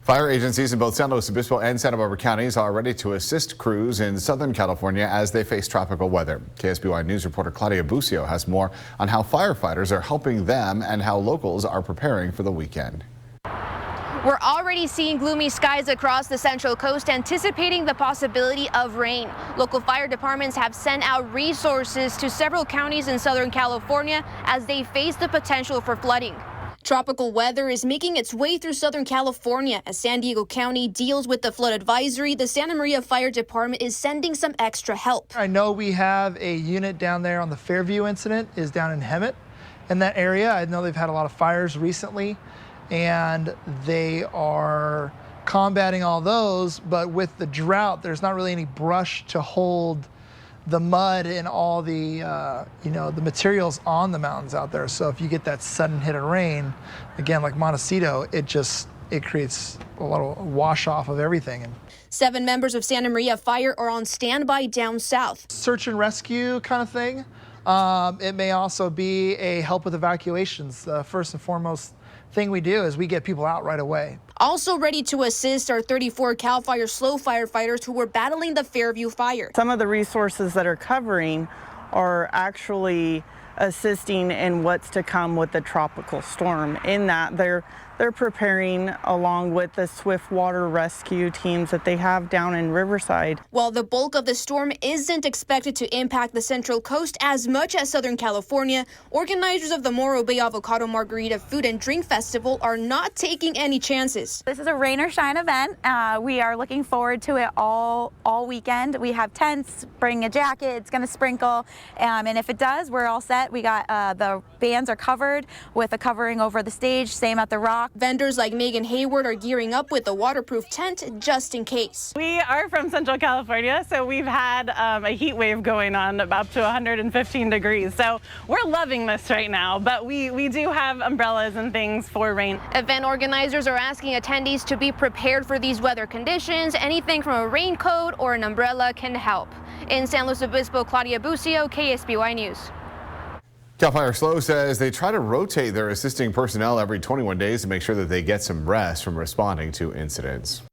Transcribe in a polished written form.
Fire agencies in both San Luis Obispo and Santa Barbara counties are ready to assist crews in Southern California as they face tropical weather. KSBY News reporter Claudia Bucio has more on how firefighters are helping them and how locals are preparing for the weekend. We're already seeing gloomy skies across the Central Coast, anticipating the possibility of rain. Local fire departments have sent out resources to several counties in Southern California as they face the potential for flooding. Tropical weather is making its way through Southern California. As San Diego County deals with the flood advisory, the Santa Maria Fire Department is sending some extra help. I know we have a unit down there on the Fairview incident, is down in Hemet in that area. I know they've had a lot of fires recently, and they are combating all those, but with the drought, there's not really any brush to hold the mud and all the the materials on the mountains out there. So if you get that sudden hit of rain, again, like Montecito, it creates a lot of wash off of everything. 7 members of Santa Maria Fire are on standby down south. Search and rescue kind of thing. It may also be a help with evacuations. The first and foremost thing we do is we get people out right away. Also ready to assist are 34 CAL FIRE SLO firefighters who were battling the Fairview fire. Some of the resources that are covering are actually assisting in what's to come with the tropical storm, in that they're preparing along with the swift water rescue teams that they have down in Riverside. While the bulk of the storm isn't expected to impact the Central Coast as much as Southern California, organizers of the Morro Bay Avocado Margarita Food and Drink Festival are not taking any chances. This is a rain or shine event. We are looking forward to it all weekend. We have tents, bring a jacket, it's going to sprinkle, and if it does, we're all set. We got the bands are covered with a covering over the stage, same at the Rock. Vendors like Megan Hayward are gearing up with a waterproof tent just in case. We are from Central California, so we've had a heat wave going on up to 115 degrees. So we're loving this right now, but we do have umbrellas and things for rain. Event organizers are asking attendees to be prepared for these weather conditions. Anything from a raincoat or an umbrella can help. In San Luis Obispo, Claudia Bucio, KSBY News. CAL FIRE SLO says they try to rotate their assisting personnel every 21 days to make sure that they get some rest from responding to incidents.